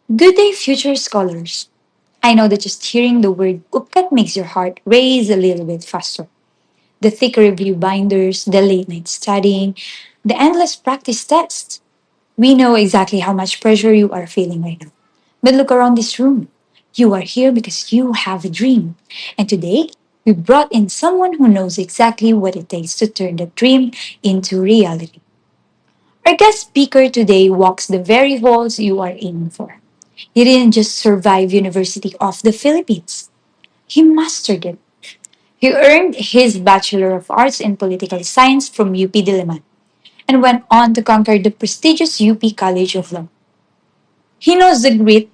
Good day, future scholars. I know that just hearing the word upkat makes your heart race a little bit faster. The thick review binders, the late night studying, the endless practice tests. We know exactly how much pressure you are feeling right now. But look around this room. You are here because you have a dream. And today, we brought in someone who knows exactly what it takes to turn that dream into reality. Our guest speaker today walks the very halls you are aiming for. He didn't just survive University of the Philippines. He mastered it. He earned his Bachelor of Arts in Political Science from UP Diliman and went on to conquer the prestigious UP College of Law. He knows the grit,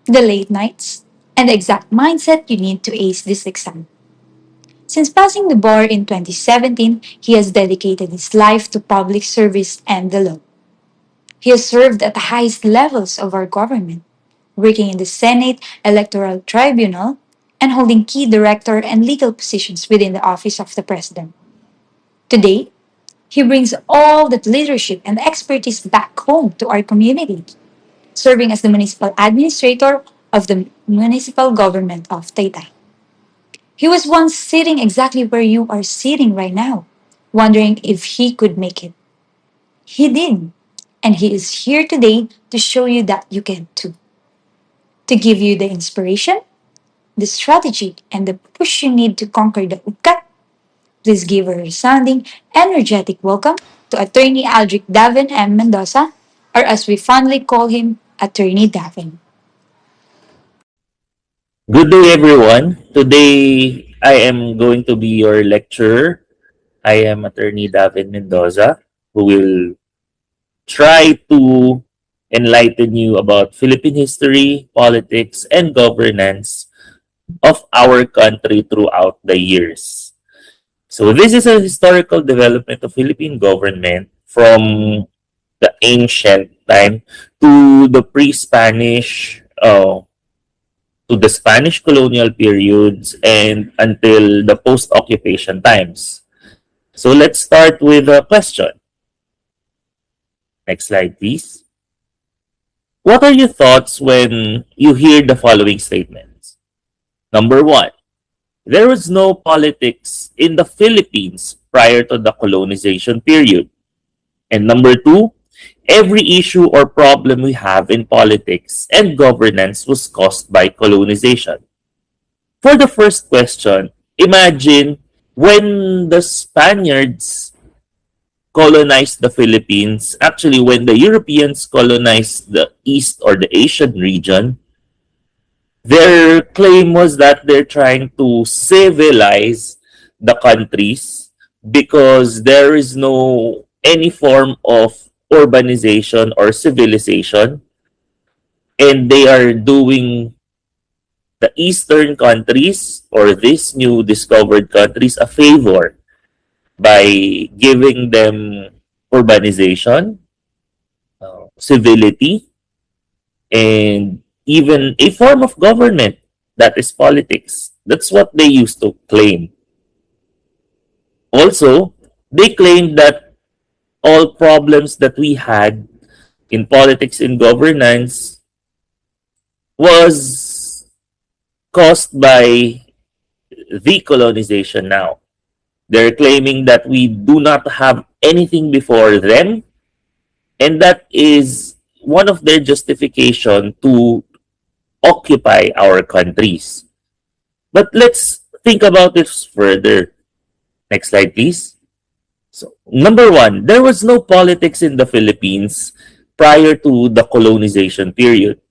the late nights, and the exact mindset you need to ace this exam. Since passing the bar in 2017, he has dedicated his life to public service and the law. He has served at the highest levels of our government, working in the Senate Electoral Tribunal and holding key director and legal positions within the office of the president. Today, he brings all that leadership and expertise back home to our community, serving as the municipal administrator of the municipal government of Taytay. He was once sitting exactly where you are sitting right now, wondering if he could make it. He did, and he is here today to show you that you can too, to give you the inspiration, the strategy, and the push you need to conquer the upkat. Please give a resounding, energetic welcome to Attorney Aldrich Davin M. Mendoza, or as we fondly call him, Attorney Davin. Good day, everyone. Today, I am going to be your lecturer. I am Attorney David Mendoza, who will try to enlighten you about Philippine history, politics, and governance of our country throughout the years. So, this is a historical development of Philippine government from the ancient time to the pre-Spanish to the Spanish colonial periods and until the post-occupation times. So let's start with a question. Next slide, please. What are your thoughts when you hear the following statements? Number one, there was no politics in the Philippines prior to the colonization period. And number two, every issue or problem we have in politics and governance was caused by colonization. For the first question, imagine when the Spaniards colonized the Philippines, actually, when the Europeans colonized the East or the Asian region, their claim was that they're trying to civilize the countries because there is no any form of urbanization or civilization, and they are doing the eastern countries or these new discovered countries a favor by giving them urbanization, civility, and even a form of government that is politics. That's what they used to claim. Also, they claimed that all problems that we had in politics and governance was caused by the colonization now. They're claiming that we do not have anything before them, and that is one of their justification to occupy our countries. But let's think about this further. Next slide, please. So, number one, there was no politics in the Philippines prior to the colonization period.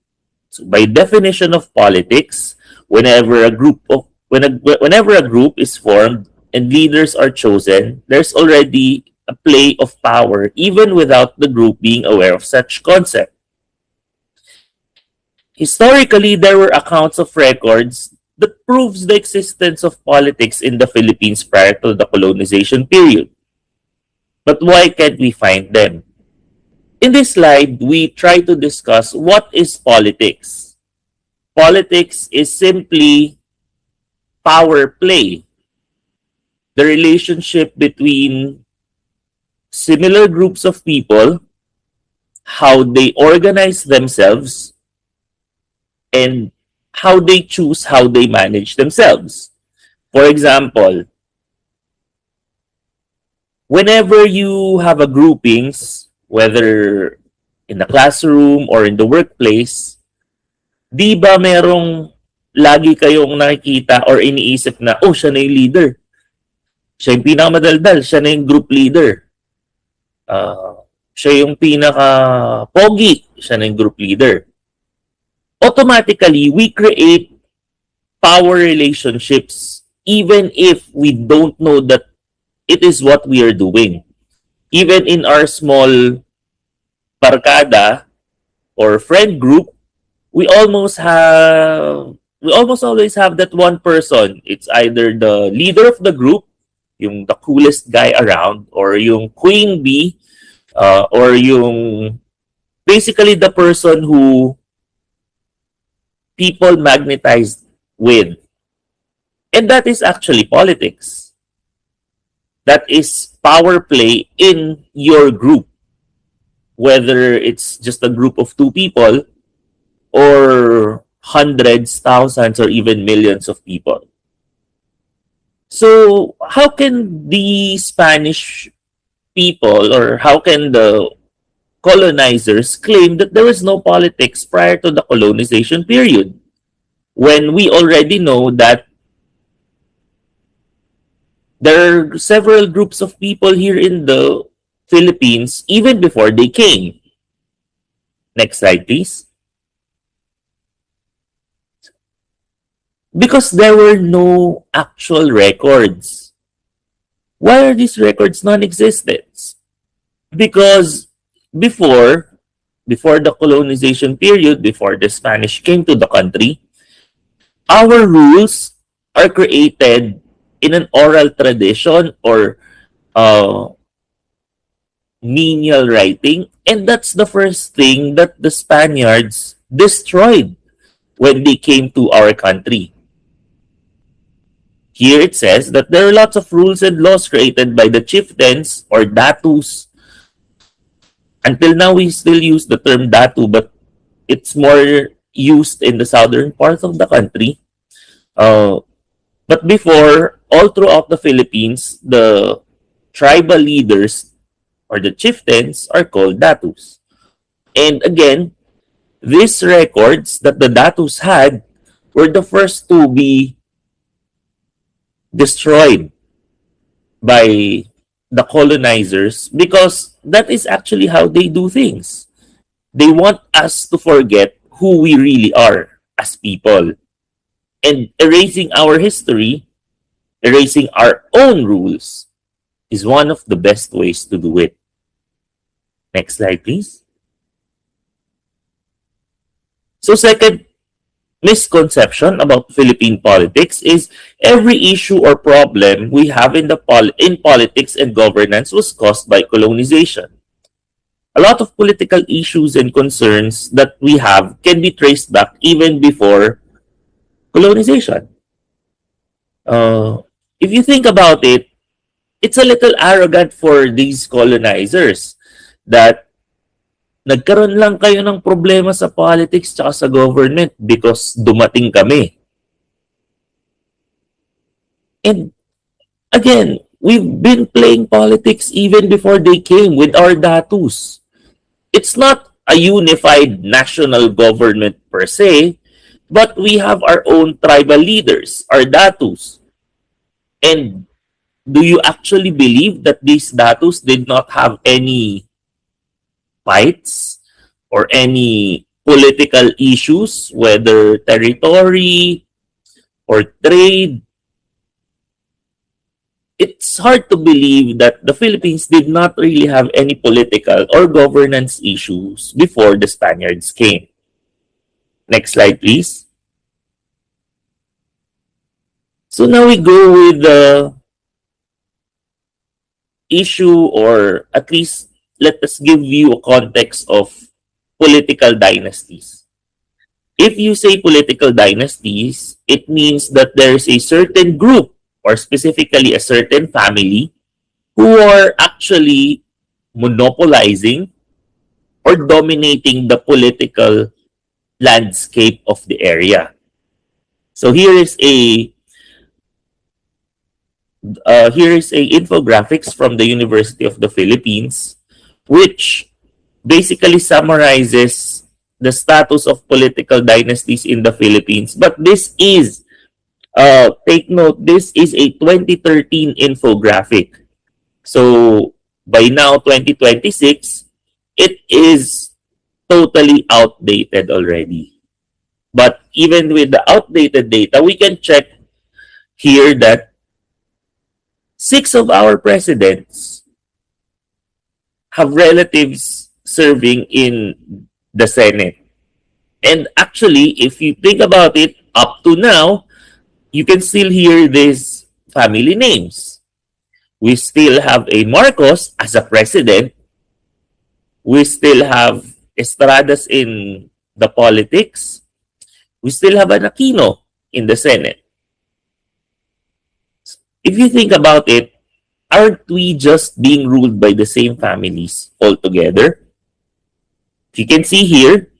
So, by definition of politics, whenever a group is formed and leaders are chosen, there's already a play of power, even without the group being aware of such concept. Historically, there were accounts of records that proves the existence of politics in the Philippines prior to the colonization period. But why can't we find them? In this slide, we try to discuss what is politics. Politics is simply power play, the relationship between similar groups of people, how they organize themselves, and how they choose how they manage themselves. For example, whenever you have a groupings, whether in the classroom or in the workplace, di ba merong lagi kayong nakikita or iniisip na, oh, siya na yung leader. Siya yung pinakamadaldal. Siya na yung group leader. Siya yung pinaka-pogi. Siya na yung group leader. Automatically, we create power relationships even if we don't know that it is what we are doing. Even in our small barkada or friend group, we almost always have that one person. It's either the leader of the group, yung the coolest guy around, or yung queen bee, or yung basically the person who people magnetized with. And that is actually politics. That is power play in your group. Whether it's just a group of two people or hundreds, thousands, or even millions of people. So, how can the Spanish people or how can the colonizers claim that there was no politics prior to the colonization period when we already know that there are several groups of people here in the Philippines even before they came? Next slide, please. Because there were no actual records. Why are these records non-existent? Because before the colonization period, before the Spanish came to the country, our rules are created in an oral tradition or menial writing, and that's the first thing that the Spaniards destroyed when they came to our country. Here it says that there are lots of rules and laws created by the chieftains or datus. Until now, we still use the term datu, but it's more used in the southern part of the country. But before, all throughout the Philippines, the tribal leaders or the chieftains are called datus. And again, these records that the datus had were the first to be destroyed by the colonizers because that is actually how they do things. They want us to forget who we really are as people. And erasing our history, erasing our own rules, is one of the best ways to do it. Next slide, please. So second misconception about Philippine politics is every issue or problem we have in politics and governance was caused by colonization. A lot of political issues and concerns that we have can be traced back even before colonization. If you think about it, it's a little arrogant for these colonizers that nagkaroon lang kayo ng problema sa politics tsaka sa government because dumating kami. And again, we've been playing politics even before they came with our datus. It's not a unified national government per se, but we have our own tribal leaders, our datus. And do you actually believe that these datus did not have any fights or any political issues, whether territory or trade? It's hard to believe that the Philippines did not really have any political or governance issues before the Spaniards came. Next slide, please. So now we go with the issue, or at least let us give you a context of political dynasties. If you say political dynasties, it means that there's a certain group or specifically a certain family who are actually monopolizing or dominating the political landscape of the area. So here is a infographics from the University of the Philippines, which basically summarizes the status of political dynasties in the Philippines. But this is, take note, this is a 2013 infographic. So by now, 2026, it is totally outdated already. But even with the outdated data, we can check here that 6 of our presidents have relatives serving in the Senate. And actually, if you think about it, up to now, you can still hear these family names. We still have a Marcos as a president. We still have Estradas in the politics. We still have an Aquino in the Senate. If you think about it, aren't we just being ruled by the same families altogether? You can see here,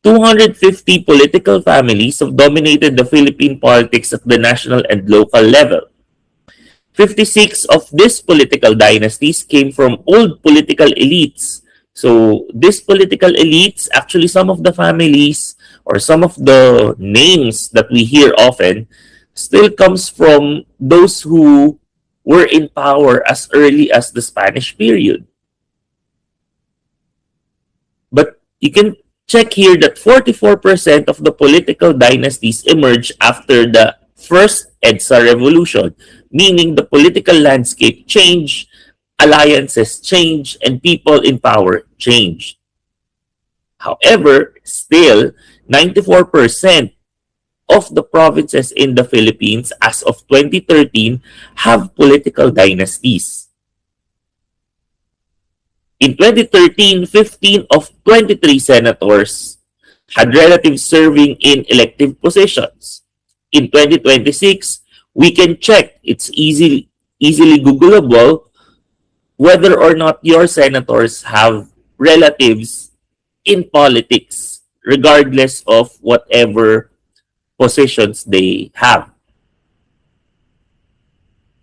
250 political families have dominated the Philippine politics at the national and local level. 56 of these political dynasties came from old political elites. So these political elites, actually some of the families or some of the names that we hear often still comes from those who were in power as early as the Spanish period. But you can check here that 44% of the political dynasties emerged after the first EDSA revolution, meaning the political landscape changed, alliances changed, and people in power changed. However, still, 94% of the provinces in the Philippines as of 2013 have political dynasties. In 2013, 15 of 23 senators had relatives serving in elective positions. In 2026, we can check, it's easily Googleable, whether or not your senators have relatives in politics, regardless of whatever positions they have.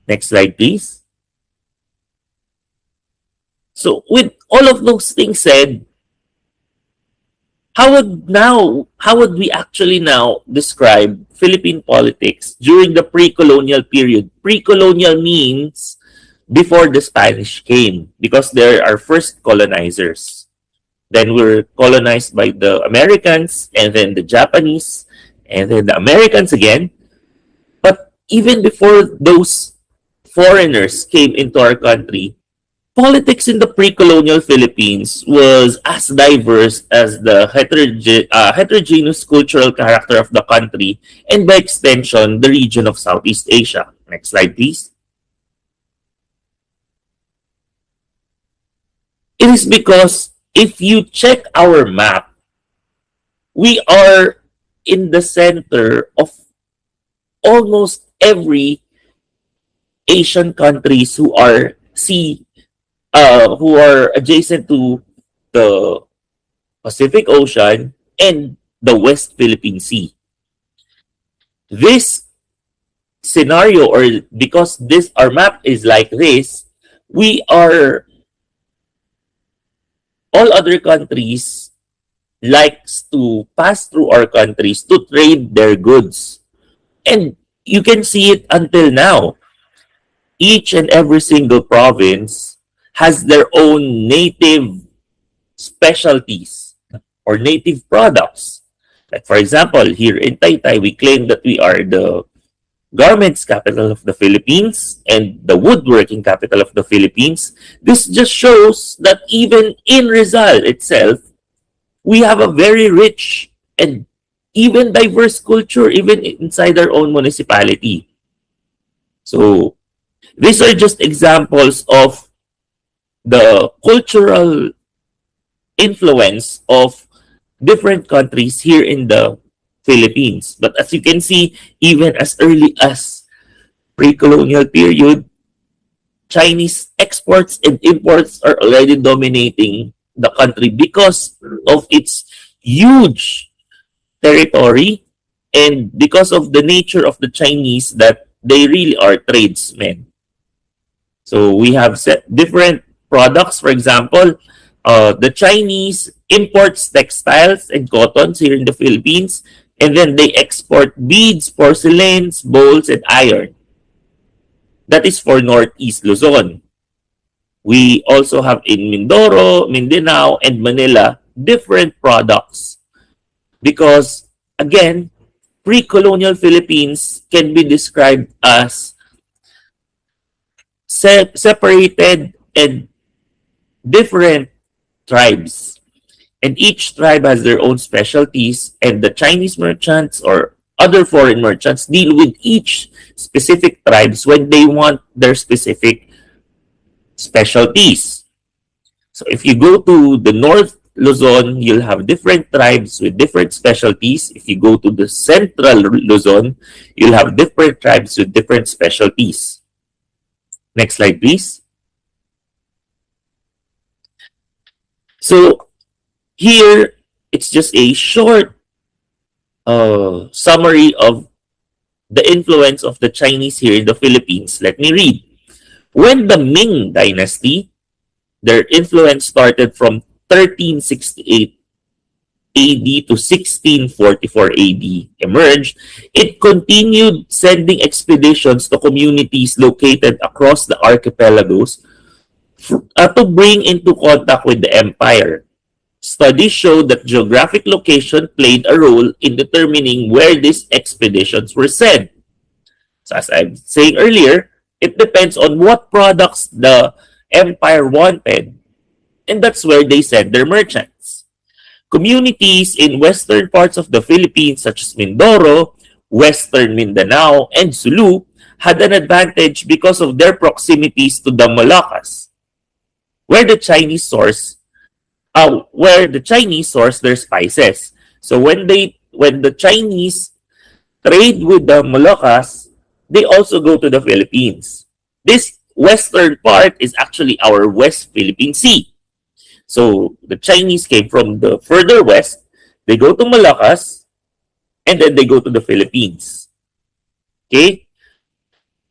Next slide, please. So with all of those things said, how would we actually now describe Philippine politics during the pre-colonial period? Pre-colonial means before the Spanish came, because they're our first colonizers. Then we're colonized by the Americans, and then the Japanese, and then the Americans again. But even before those foreigners came into our country, politics in the pre-colonial Philippines was as diverse as the heterogeneous cultural character of the country, and by extension, the region of Southeast Asia. Next slide, please. It is because if you check our map, we are in the center of almost every Asian countries who are adjacent to the Pacific Ocean and the West Philippine Sea. This scenario, or because our map is like this, all other countries likes to pass through our countries to trade their goods. And you can see it until now. Each and every single province has their own native specialties or native products. Like for example, here in Taytay, we claim that we are the garments capital of the Philippines and the woodworking capital of the Philippines. This just shows that even in Rizal itself, we have a very rich and even diverse culture, even inside our own municipality. So these are just examples of the cultural influence of different countries here in the Philippines. But as you can see, even as early as pre-colonial period, Chinese exports and imports are already dominating the country because of its huge territory, and because of the nature of the Chinese, that they really are tradesmen. So we have different products. For example, the Chinese imports textiles and cottons here in the Philippines, and then they export beads, porcelains, bowls, and iron. That is for Northeast Luzon. We also have in Mindoro, Mindanao, and Manila different products because, again, pre-colonial Philippines can be described as separated and different tribes. And each tribe has their own specialties, and the Chinese merchants or other foreign merchants deal with each specific tribes when they want their specific specialties. So if you go to the North Luzon, you'll have different tribes with different specialties. If you go to the Central Luzon, you'll have different tribes with different specialties. Next slide, please. So here, it's just a short summary of the influence of the Chinese here in the Philippines. Let me read. When the Ming Dynasty, their influence started from 1368 AD to 1644 AD emerged, it continued sending expeditions to communities located across the archipelagos to bring into contact with the empire. Studies showed that geographic location played a role in determining where these expeditions were sent. So as I was saying earlier, it depends on what products the empire wanted, and that's where they send their merchants. Communities in western parts of the Philippines, such as Mindoro, western Mindanao, and Sulu, had an advantage because of their proximities to the Moluccas, where the Chinese source their spices. So when the Chinese trade with the Moluccas, they also go to the Philippines. This western part is actually our West Philippine Sea. So the Chinese came from the further west, they go to Moluccas, and then they go to the Philippines. Okay?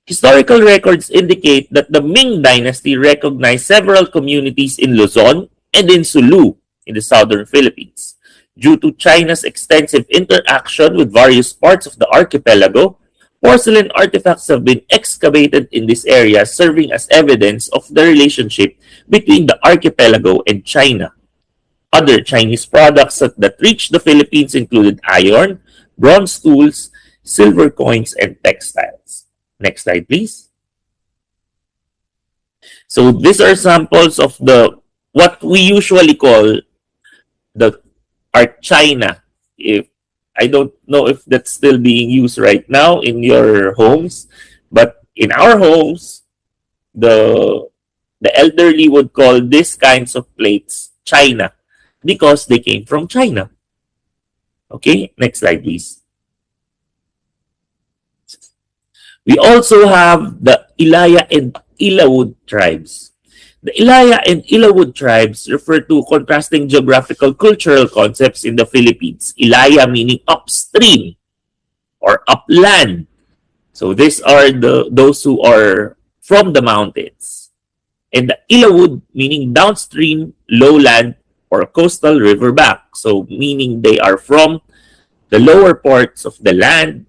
Historical records indicate that the Ming Dynasty recognized several communities in Luzon and in Sulu in the southern Philippines. Due to China's extensive interaction with various parts of the archipelago, porcelain artifacts have been excavated in this area, serving as evidence of the relationship between the archipelago and China. Other Chinese products that reached the Philippines included iron, bronze tools, silver coins, and textiles. Next slide, please. So these are samples of what we usually call our China. If I don't know if that's still being used right now in your homes, but in our homes, the elderly would call these kinds of plates China because they came from China. Okay, next slide, please. We also have the Ilaya and Ilawud tribes. The Ilaya and Ilawud tribes refer to contrasting geographical cultural concepts in the Philippines. Ilaya meaning upstream or upland. So these are those who are from the mountains. And the Ilawud meaning downstream, lowland, or coastal riverbank. So meaning they are from the lower parts of the land,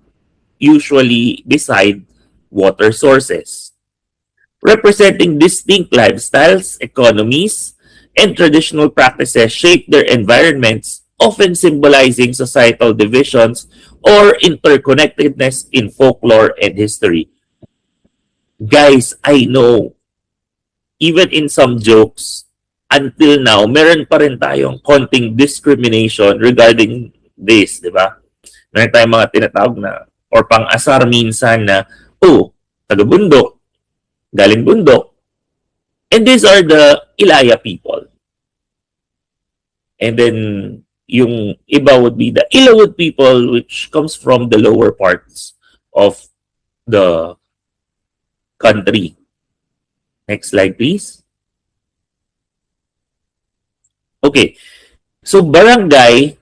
usually beside water sources. Representing distinct lifestyles, economies, and traditional practices shape their environments, often symbolizing societal divisions or interconnectedness in folklore and history. Guys, I know, even in some jokes, until now, meron pa rin tayong konting discrimination regarding this, di ba? Meron tayong mga tinatawag na, or pang-asar minsan na, taga-bundok, galing bundok. And these are the Ilaya people. And then, yung iba would be the Ilawud people, which comes from the lower parts of the country. Next slide, please. Okay. So, barangay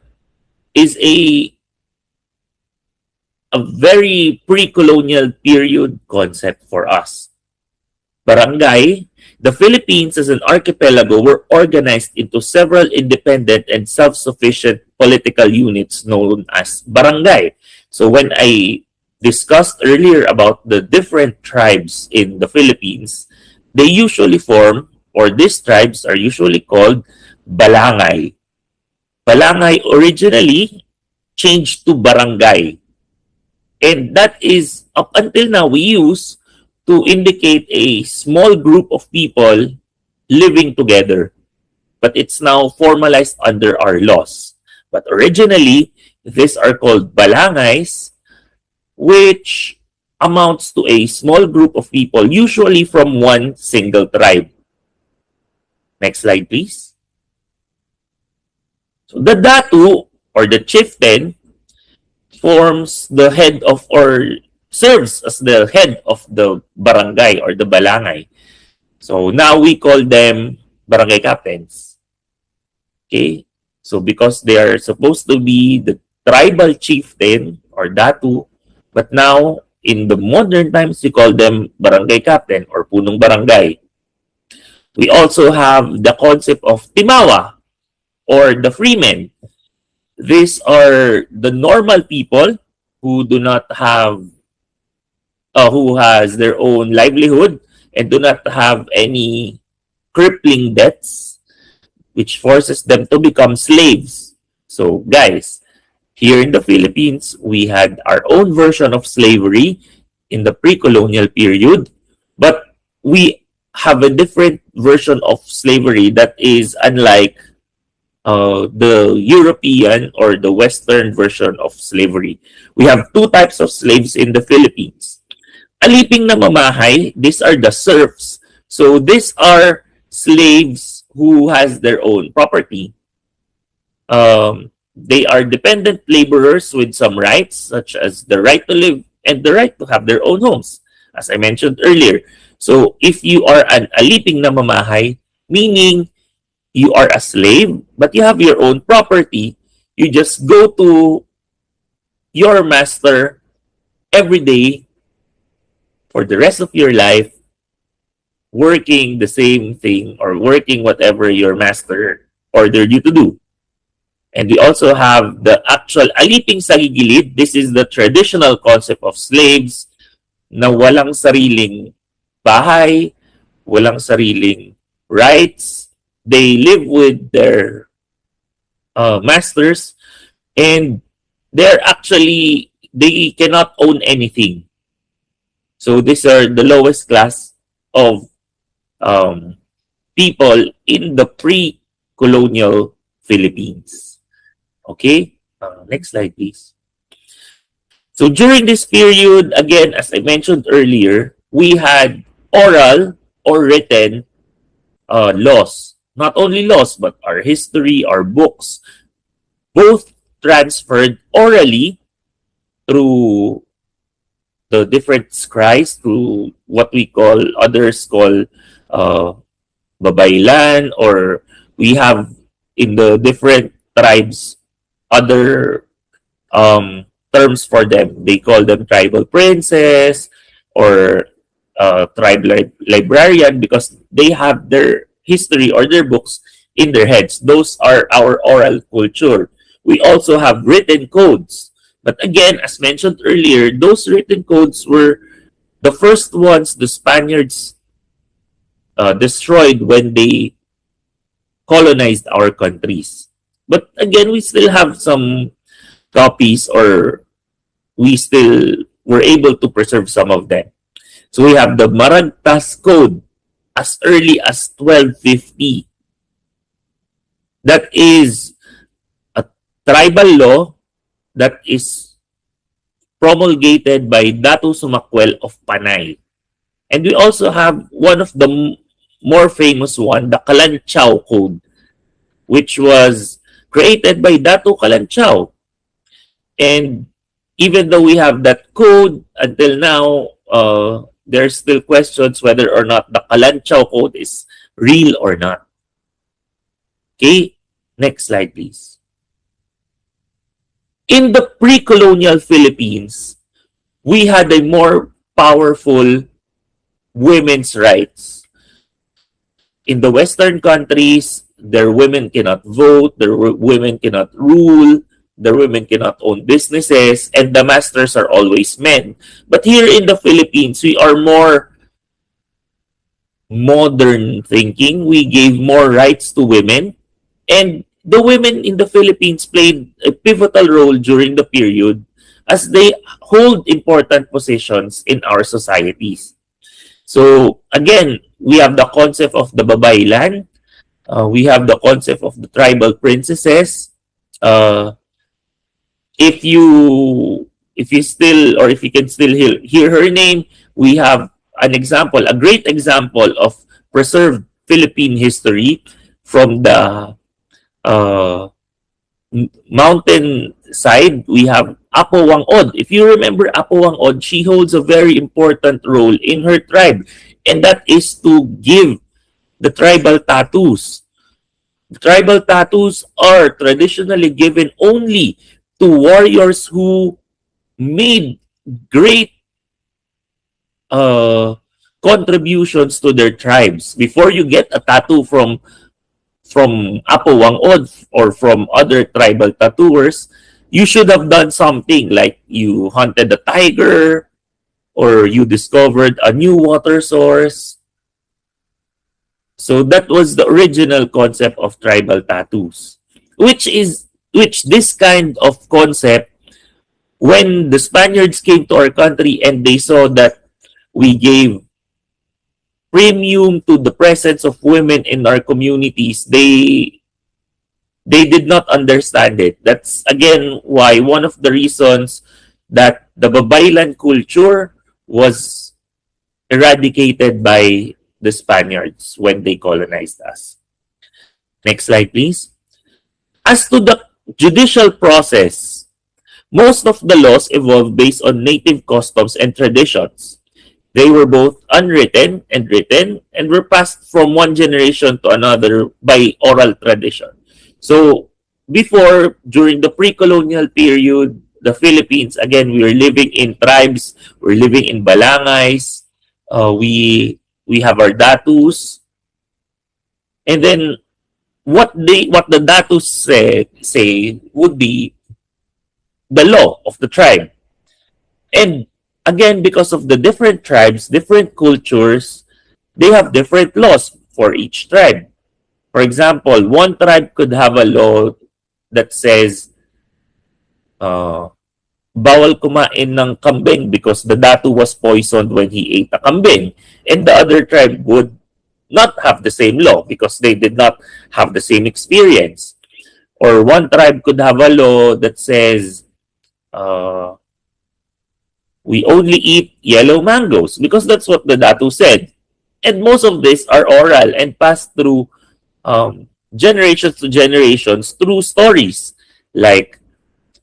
is a a very pre-colonial period concept for us. Barangay, the Philippines as an archipelago were organized into several independent and self-sufficient political units known as barangay. So when I discussed earlier about the different tribes in the Philippines, they usually form, or these tribes are usually called balangay. Balangay originally changed to barangay. And that is, up until now, we use to indicate a small group of people living together. But it's now formalized under our laws. But originally, these are called balangays, which amounts to a small group of people, usually from one single tribe. Next slide, please. So the datu, or the chieftain, forms the head of, or serves as the head of the barangay or the balangay. So now we call them barangay captains. Okay? So because they are supposed to be the tribal chieftain or datu, but now in the modern times we call them barangay captain or punong barangay. We also have the concept of timawa or the freemen. These are the normal people who do not have, who has their own livelihood and do not have any crippling debts, which forces them to become slaves. So, guys, here in the Philippines, we had our own version of slavery in the pre-colonial period, but we have a different version of slavery that is unlike the European or the Western version of slavery. We have two types of slaves in the Philippines. Aliping na mamahay, these are the serfs. So these are slaves who has their own property. They are dependent laborers with some rights, such as the right to live and the right to have their own homes, as I mentioned earlier. So if you are an aliping na mamahay, meaning you are a slave, but you have your own property, you just go to your master every day for the rest of your life, working the same thing or working whatever your master ordered you to do. And we also have the actual aliping sa gigilid. This is the traditional concept of slaves na walang sariling bahay, walang sariling rights. They live with their masters, and they cannot own anything. So these are the lowest class of people in the pre-colonial Philippines. Okay, next slide, please. So during this period, again, as I mentioned earlier, we had oral or written laws. Not only laws, but our history, our books, both transferred orally through the different scribes, through what we call, others call babaylan, or we have in the different tribes other terms for them. They call them tribal princes or tribal librarian because they have their history or their books in their heads. Those are our oral culture. We also have written codes. But again, as mentioned earlier, those written codes were the first ones the Spaniards destroyed when they colonized our countries. But again, we still have some copies, or we still were able to preserve some of them. So we have the Maragtas Code as early as 1250. That is a tribal law that is promulgated by Datu Sumakwel of Panay. And we also have one of the more famous one, the Kalanchaw Code, which was created by Datu Kalanchaw. And even though we have that code, until now, there's still questions whether or not the Kalanchaw Code is real or not. Okay, next slide, please. In the pre-colonial Philippines, we had a more powerful women's rights. In the Western countries, their women cannot vote, their women cannot rule, their women cannot own businesses, and the masters are always men. But here in the Philippines, we are more modern thinking. We gave more rights to women, and the women in the Philippines played a pivotal role during the period as they hold important positions in our societies. So again, we have the concept of the babaylan. We have the concept of the tribal princesses. Uh, if you still, or if you can still hear her name, we have an example, a great example of preserved Philippine history from the uh, mountain side. We have Apo Wangod. If you remember Apo Wangod, she holds a very important role in her tribe, and that is to give the tribal tattoos. The tribal tattoos are traditionally given only to warriors who made great uh, contributions to their tribes. Before you get a tattoo from Apo Wangod or from other tribal tattooers, you should have done something like you hunted a tiger or you discovered a new water source. So that was the original concept of tribal tattoos, which this kind of concept, when the Spaniards came to our country and they saw that we gave premium to the presence of women in our communities, they did not understand it. That's again why one of the reasons that the babaylan culture was eradicated by the Spaniards when they colonized us. Next slide, please. As to the judicial process, most of the laws evolved based on native customs and traditions. They were both unwritten and written and were passed from one generation to another by oral tradition. So before, during the pre-colonial period, the Philippines, again, we were living in tribes, we're living in balangays, we have our datus, and then what the datus say would be the law of the tribe. And again, because of the different tribes, different cultures, they have different laws for each tribe. For example, one tribe could have a law that says, bawal kumain ng kambing because the datu was poisoned when he ate a kambing. And the other tribe would not have the same law because they did not have the same experience. Or one tribe could have a law that says, we only eat yellow mangoes because that's what the datu said. And most of these are oral and passed through generations to generations through stories. Like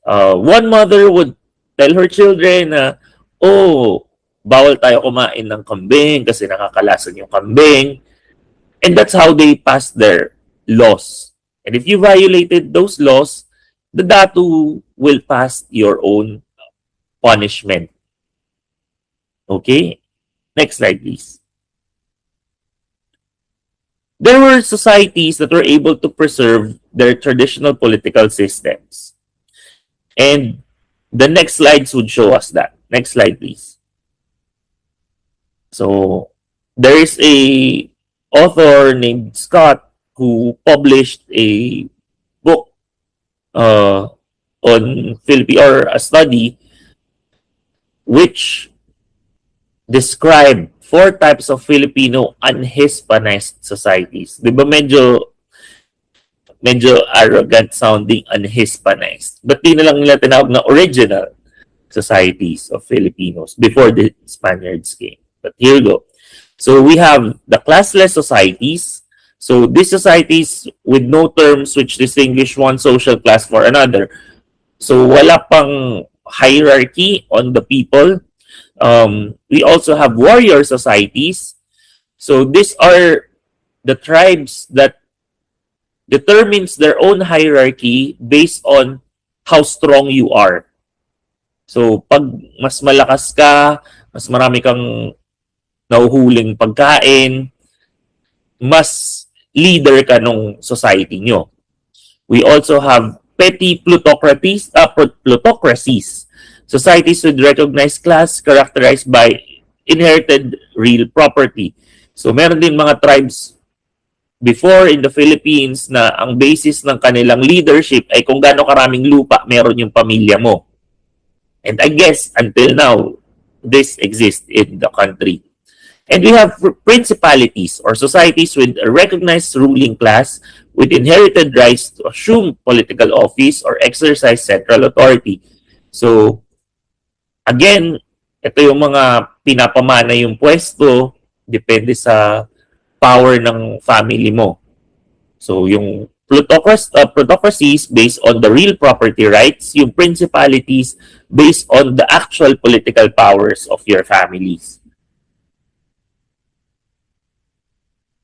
one mother would tell her children na, oh, bawal tayo kumain ng kambing kasi nakakalasan yung kambing. And that's how they passed their laws. And if you violated those laws, the datu will pass your own punishment. Okay? Next slide, please. There were societies that were able to preserve their traditional political systems. And the next slides would show us that. Next slide, please. So, there is a author named Scott who published a book on Philippine, or a study which described 4 types of Filipino unhispanized societies. Di ba medyo arrogant sounding unhispanized. But di na lang nila tinawag na original societies of Filipinos before the Spaniards came. But here we go. So we have the classless societies. So these societies with no terms which distinguish one social class for another. So wala pang hierarchy on the people. We also have warrior societies. So these are the tribes that determines their own hierarchy based on how strong you are. So, pag mas malakas ka, mas marami kang nauhuling pagkain, mas leader ka nung society nyo. We also have petty plutocracies, societies with recognized class characterized by inherited real property. So, meron din mga tribes before in the Philippines na ang basis ng kanilang leadership ay kung gaano karaming lupa meron yung pamilya mo. And I guess until now, this exists in the country. And we have principalities or societies with a recognized ruling class with inherited rights to assume political office or exercise central authority. So, again, ito yung mga pinapamana yung pwesto, depende sa power ng family mo. So, yung plutocracies based on the real property rights, yung principalities based on the actual political powers of your families.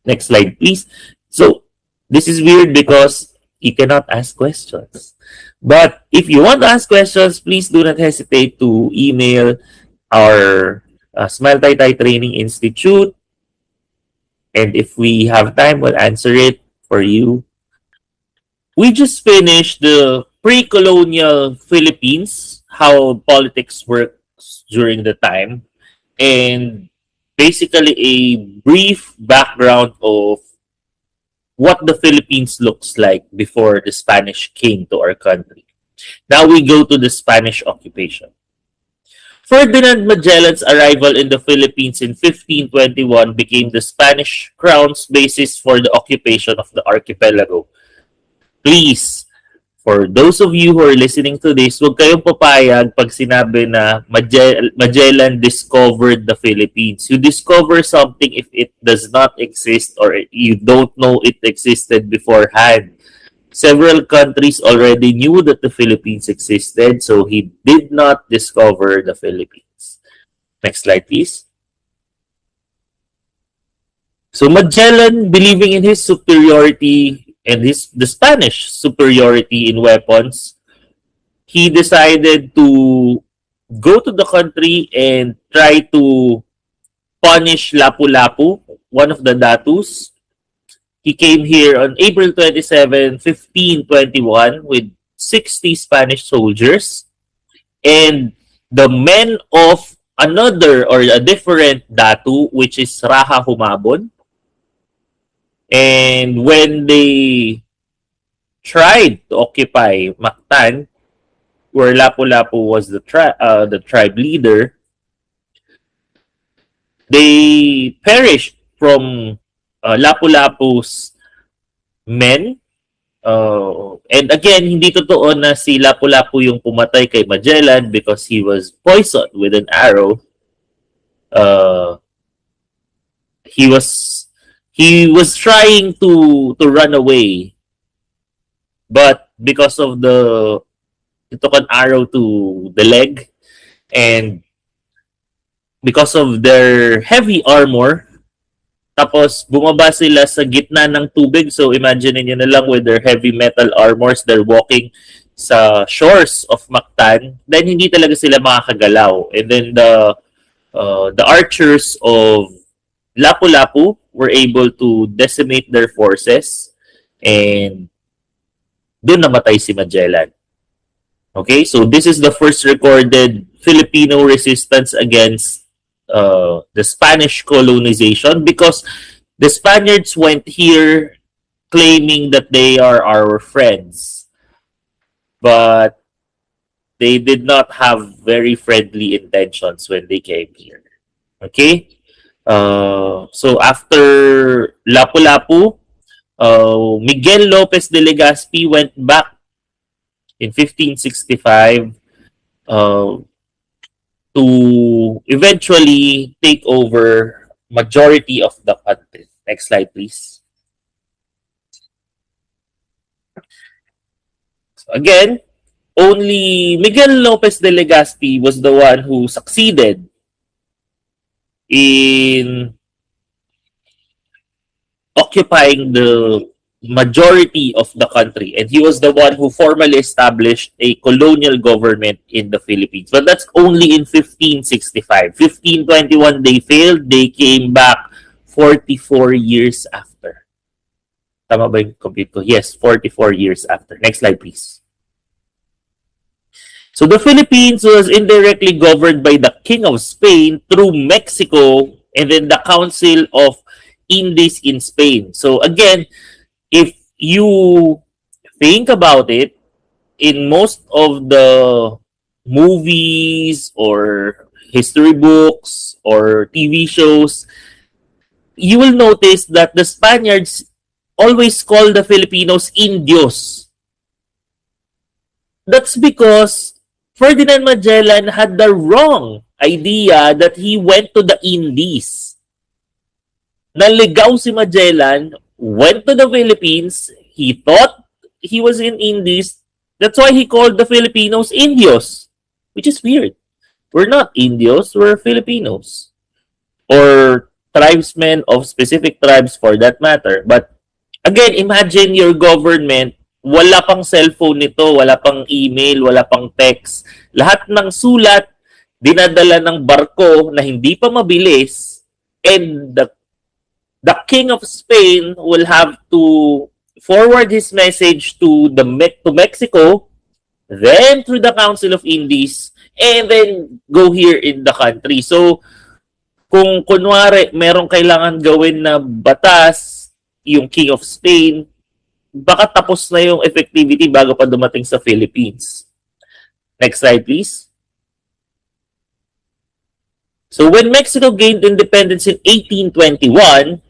Next slide, please. So, this is weird because you cannot ask questions. But if you want to ask questions, please do not hesitate to email our Smile Taytay Training Institute. And if we have time, we'll answer it for you. We just finished the pre-colonial Philippines, how politics works during the time, and basically a brief background of what the Philippines looks like before the Spanish came to our country. Now we go to the Spanish occupation. Ferdinand Magellan's arrival in the Philippines in 1521 became the Spanish crown's basis for the occupation of the archipelago. Please, for those of you who are listening to this, huwag kayong papayag pag sinabi na Magellan discovered the Philippines. You discover something if it does not exist or you don't know it existed beforehand. Several countries already knew that the Philippines existed, so he did not discover the Philippines. Next slide, please. So Magellan, believing in his superiority and the Spanish superiority in weapons, he decided to go to the country and try to punish Lapu-Lapu, one of the datus. He came here on April 27, 1521 with 60 Spanish soldiers and the men of another or a different datu, which is Raha Humabon. And when they tried to occupy Mactan, where Lapu-Lapu was the tribe leader, they perished from Lapu-Lapu's men. And again, hindi totoo na si Lapu-Lapu yung pumatay kay Magellan because he was poisoned with an arrow. He was trying to run away, but because of he took an arrow to the leg, and because of their heavy armor, tapos bumaba sila sa gitna ng tubig. So imagine niyo na lang with their heavy metal armors, they're walking sa shores of Mactan. Then hindi talaga sila makakagalaw. And then the archers of Lapu-Lapu were able to decimate their forces, and doon namatay si Magellan. Okay, so this is the first recorded Filipino resistance against the Spanish colonization, because the Spaniards went here claiming that they are our friends, but they did not have very friendly intentions when they came here. Okay, so after Lapu-Lapu, Miguel Lopez de Legazpi went back in 1565 to eventually take over majority of the country. Next slide, please. So again, only Miguel Lopez de Legazpi was the one who succeeded in occupying the majority of the country, and he was the one who formally established a colonial government in the Philippines. But that's only in 1565. 1521 they failed. They came back 44 years after. Tama ba yung compute ko? Yes, 44 years after. Next slide, please. So the Philippines was indirectly governed by the King of Spain through Mexico and then the Council of Indies in Spain. So again, if you think about it, in most of the movies or history books or TV shows, you will notice that the Spaniards always call the Filipinos Indios. That's because Ferdinand Magellan had the wrong idea that he went to the Indies. Naligaw si Magellan, went to the Philippines, he thought he was in Indies. That's why he called the Filipinos Indios, which is weird. We're not Indios, we're Filipinos. Or tribesmen of specific tribes for that matter. But again, imagine your government, wala pang cellphone nito, wala pang email, wala pang text. Lahat ng sulat, dinadala ng barko na hindi pa mabilis, and the King of Spain will have to forward his message to Mexico, then through the Council of Indies, and then go here in the country. So, kung kunwari merong kailangan gawin na batas, yung King of Spain, baka tapos na yung effectivity bago pa dumating sa Philippines. Next slide, please. So when Mexico gained independence in 1821,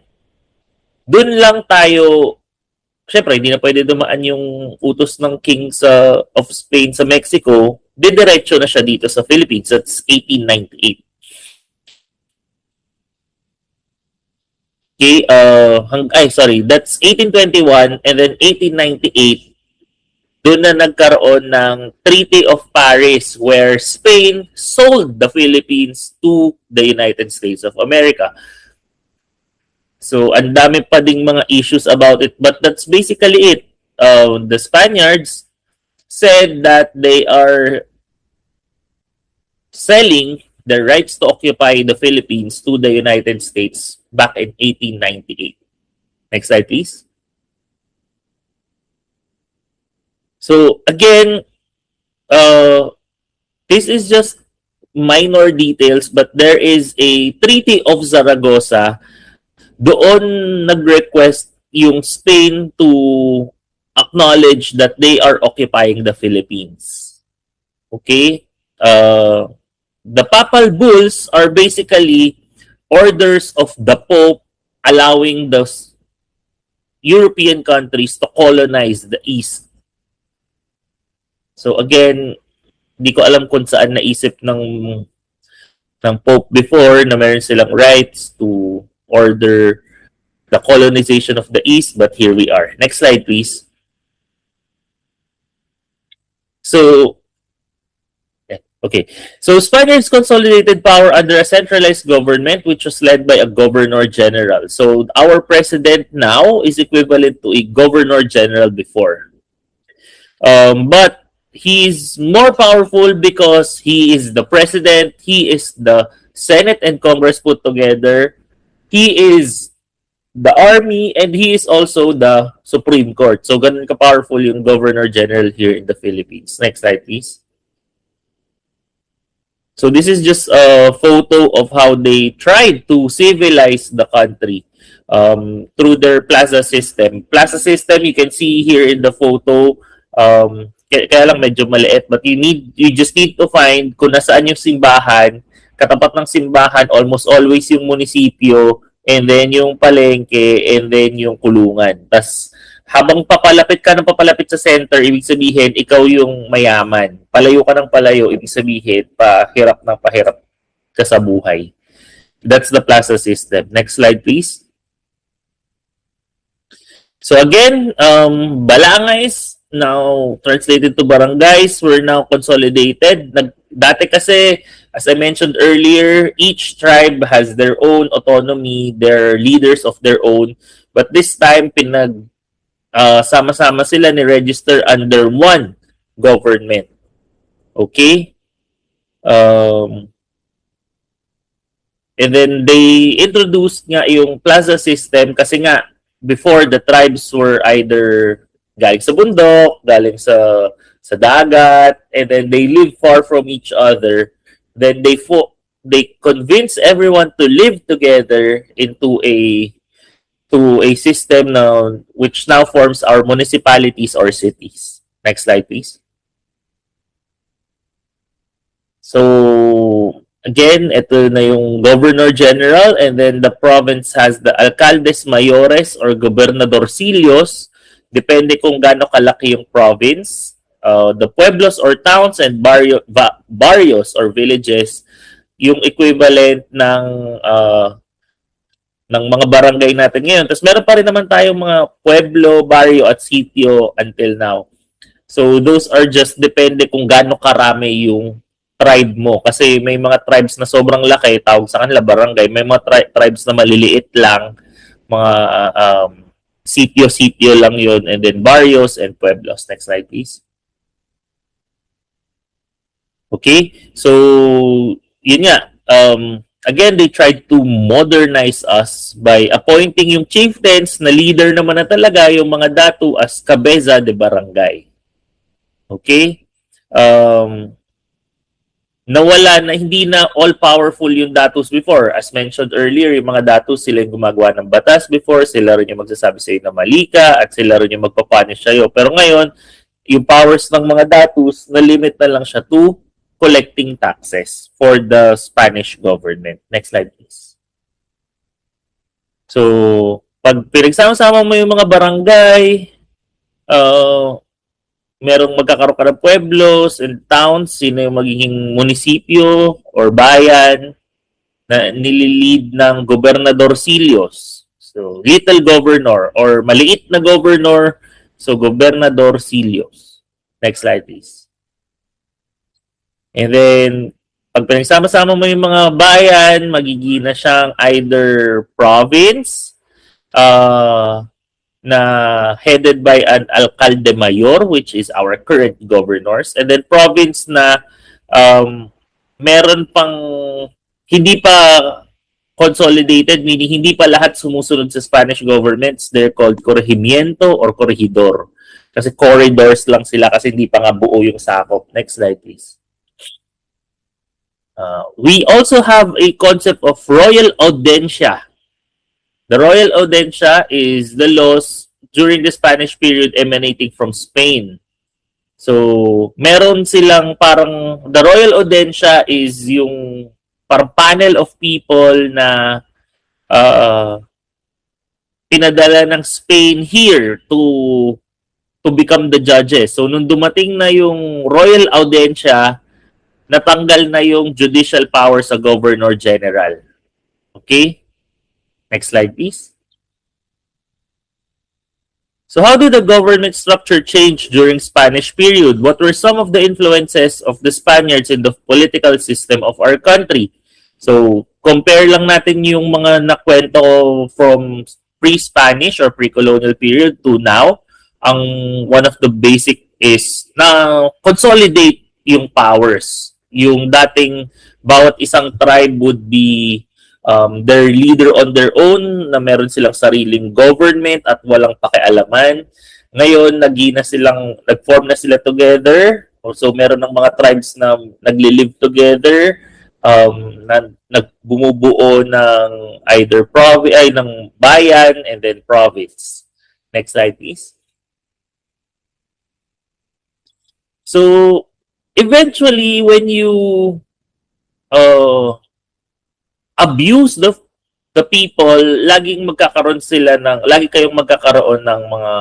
dun lang tayo, syempre hindi na pwede dumaan yung utos ng King of Spain sa Mexico, didiretso na siya dito sa Philippines. That's 1898. Okay, that's 1821, and then 1898, doon na nagkaroon ng Treaty of Paris where Spain sold the Philippines to the United States of America. So, ang dami pa ding mga issues about it, but that's basically it. The Spaniards said that they are selling the rights to occupy the Philippines to the United States back in 1898. Next slide, please. So, again, this is just minor details, but there is a Treaty of Zaragoza. Doon nag-request yung Spain to acknowledge that they are occupying the Philippines. Okay? The papal bulls are basically orders of the Pope allowing the European countries to colonize the East. So again, di ko alam kung saan naisip ng Pope before na meron silang rights to order the colonization of the East, but here we are. Next slide, please. So, okay. So Spaniards consolidated power under a centralized government which was led by a governor-general. So our president now is equivalent to a governor-general before. But he's more powerful because he is the president, he is the Senate and Congress put together, he is the army, and he is also the Supreme Court. So ganun ka-powerful yung governor-general here in the Philippines. Next slide, please. So this is just a photo of how they tried to civilize the country through their plaza system. Plaza system, you can see here in the photo, kaya lang medyo maliit, but you just need to find kung nasaan yung simbahan. Katapat ng simbahan, almost always yung munisipyo, and then yung palengke, and then yung kulungan. Tas habang papalapit ka ng papalapit sa center, ibig sabihin, ikaw yung mayaman. Palayo ka ng palayo, ibig sabihin, pahirap ng pahirap ka sa buhay. That's the plaza system. Next slide, please. So again, balangays, now translated to barangays, we're now consolidated. Dati kasi, as I mentioned earlier, each tribe has their own autonomy, their leaders of their own. But this time, sama-sama sila ni register under one government. Okay? And then they introduced nga yung plaza system kasi nga before the tribes were either galing sa bundok, galing sa dagat, and then they live far from each other. Then they convince everyone to live together into a system now which now forms our municipalities or cities. Next slide, please. So again, ito na yung Governor General, and then the province has the Alcaldes Mayores or Gobernadorcillos, depende kung gaano kalaki yung province. The pueblos or towns and barrios or villages, yung equivalent ng mga barangay natin ngayon. Tapos meron pa rin naman tayong mga pueblo, barrio at sitio until now. So those are just depende kung gaano karami yung tribe mo. Kasi may mga tribes na sobrang laki, tawag sa kanila barangay. May mga tribes na maliliit lang, mga sitio-sitio lang yun, and then barrios and pueblos. Next slide, please. Okay, so yun nga. Again, they tried to modernize us by appointing yung chieftains na leader naman na talaga, yung mga datu as cabeza de barangay. Okay? Nawala na, hindi na all-powerful yung datos before. As mentioned earlier, yung mga datos, sila yung gumagawa ng batas before, sila rin yung magsasabi sa'yo na mali ka, at sila rin yung magpapunish sa'yo. Pero ngayon, yung powers ng mga datos, na-limit na lang siya to collecting taxes for the Spanish government. Next slide, please. So, pag pinagsama-sama mo yung mga barangay, merong magkakaroon ka ng pueblos and towns, sino yung magiging munisipyo or bayan na nililid ng gobernadorcillos. So, little governor or maliit na governor, so gobernadorcillos. Next slide, please. And then, pag pinagsama-sama mo yung mga bayan, magiging na siyang either province, na headed by an alcalde mayor, which is our current governors, and then province na meron pang hindi pa consolidated, meaning hindi pa lahat sumusunod sa Spanish governments. They're called corregimiento or corregidor. Kasi corridors lang sila kasi hindi pa nga buo yung sakop. Next slide, please. We also have a concept of royal audiencia. The royal audiencia is the laws during the Spanish period emanating from Spain. So, meron silang parang, the royal audiencia is yung parang panel of people na pinadala ng Spain here to become the judges. So, nung dumating na yung royal audiencia, natanggal na yung judicial power sa Governor General. Okay? Next slide, please. So how did the government structure change during Spanish period? What were some of the influences of the Spaniards in the political system of our country? So compare lang natin yung mga nakwento from pre-Spanish or pre-colonial period to now. Ang one of the basic is na consolidate yung powers. Yung dating bawat isang tribe would be their leader on their own, na meron silang sariling government at walang pakialaman. Ngayon, nag-form na sila together. Also, meron ng mga tribes na nagli-live together, na nagbumubuo ng either ng bayan and then province. Next slide, please. So, eventually, when you abuse the people, lagi kayong magkakaroon ng mga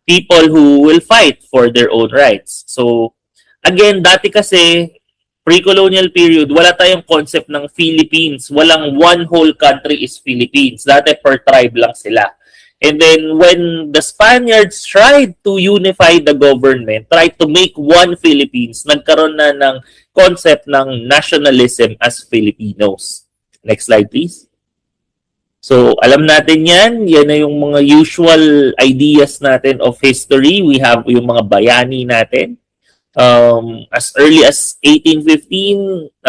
people who will fight for their own rights. So, again, dati kasi, pre-colonial period, wala tayong concept ng Philippines. Walang one whole country is Philippines. Dati per tribe lang sila. And then, when the Spaniards tried to unify the government, tried to make one Philippines, nagkaroon na ng concept ng nationalism as Filipinos. Next slide, please. So, alam natin yan. Yan na yung mga usual ideas natin of history. We have yung mga bayani natin. As early as 1815,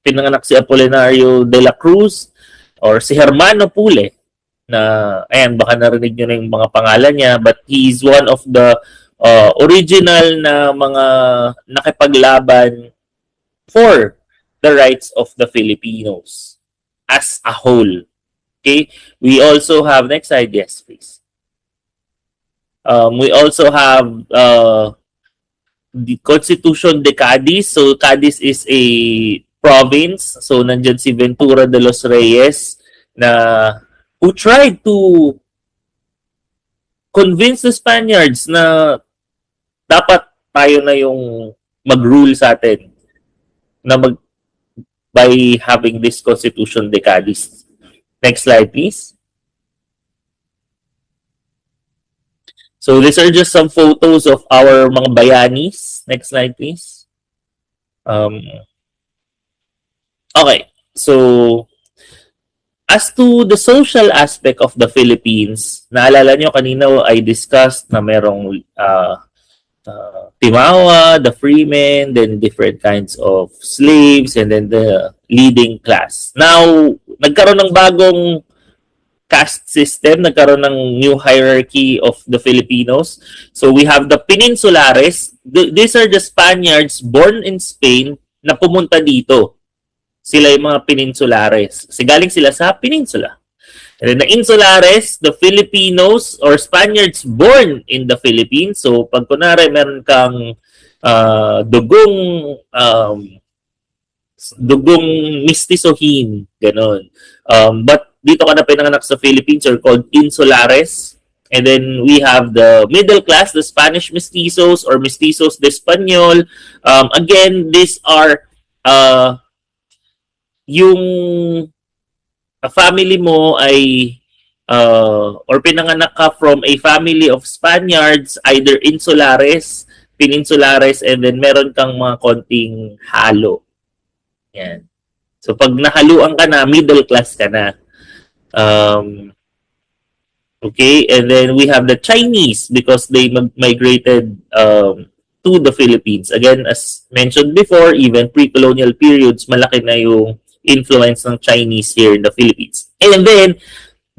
pinanganak si Apolinario de la Cruz or si Hermano Pule na, ayan, baka narinig nyo na yung mga pangalan niya, but he's one of the original na mga nakipaglaban for the rights of the Filipinos as a whole. Okay, we also have, next slide, yes, please. We also have the Constitution de Cadiz. So, Cadiz is a province. So, nandyan si Ventura de los Reyes na who tried to convince the Spaniards na dapat tayo na yung mag-rule sa atin na by having this Constitution de Cadiz. Next slide, please. So these are just some photos of our mga bayanis. Next slide, please. Okay, so as to the social aspect of the Philippines, naalala nyo kanina I discussed na merong Timawa, the freemen, then different kinds of slaves, and then the leading class. Now, nagkaroon ng bagong caste system, nagkaroon ng new hierarchy of the Filipinos. So we have the Peninsulares. These are the Spaniards born in Spain na pumunta dito. Sila yung mga Peninsulares. Kasi galing sila sa Peninsula. And then the Insulares, the Filipinos or Spaniards born in the Philippines. So pag kunwari meron kang dugong mistisohin, ganon. But dito ka na pinanganak sa Philippines are called Insulares. And then we have the middle class, the Spanish mestizos or mestizos de Español. Again, these are yung family mo ay or pinanganak ka from a family of Spaniards, either Insulares, Peninsulares, and then meron kang mga konting halo. Yan. So pag nahaluan ka na, middle class ka na. Okay, and then we have the Chinese because they migrated to the Philippines. Again, as mentioned before, even pre-colonial periods, malaki na yung influence ng Chinese here in the Philippines. And then,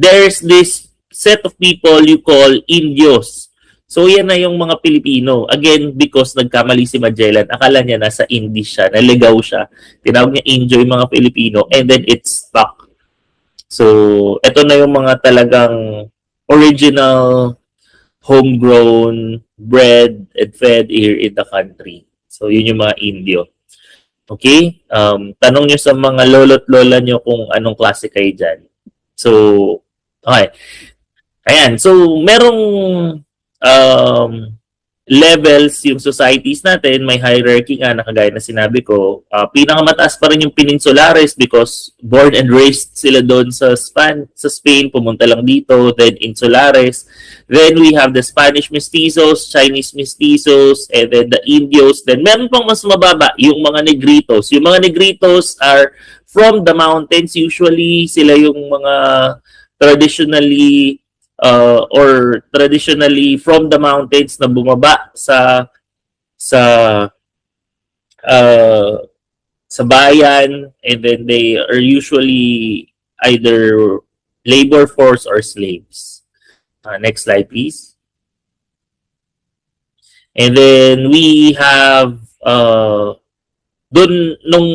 there's this set of people you call Indios. So, yan na yung mga Pilipino. Again, because nagkamali si Magellan, akala niya nasa Indies siya, naligaw siya. Tinawag niya Indio yung mga Pilipino, and then it stuck. So, ito na yung mga talagang original, homegrown, bred, and fed here in the country. So, yun yung mga Indio. Okay? Tanong nyo sa mga lolo't lola nyo kung anong klase kayo dyan. So, okay. Ayan. So, merong levels yung societies natin. May hierarchy nga, nakagaya na sinabi ko. Pinakamataas pa rin yung Peninsulares because born and raised sila doon sa Spain. Pumunta lang dito. Then, Insulares. Then, we have the Spanish mestizos, Chinese mestizos, and then the Indios. Then, meron pang mas mababa, yung mga Negritos. Yung mga Negritos are from the mountains. Usually, sila yung mga traditionally from the mountains na bumaba sa bayan, and then they are usually either labor force or slaves. Next slide, please. And then we have dun nung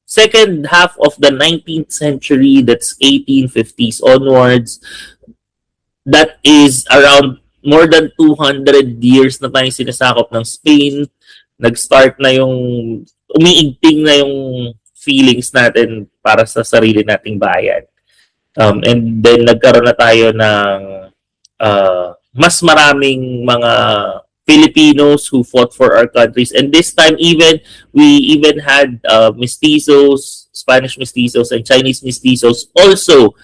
second half of the 19th century, that's 1850s onwards, that is around more than 200 years na tayong sinasakop ng Spain. Nag-start na yung, umiigting na yung feelings natin para sa sarili nating bayan. And then nagkaroon na tayo ng mas maraming mga Filipinos who fought for our countries. And this time we even had mestizos, Spanish mestizos and Chinese mestizos also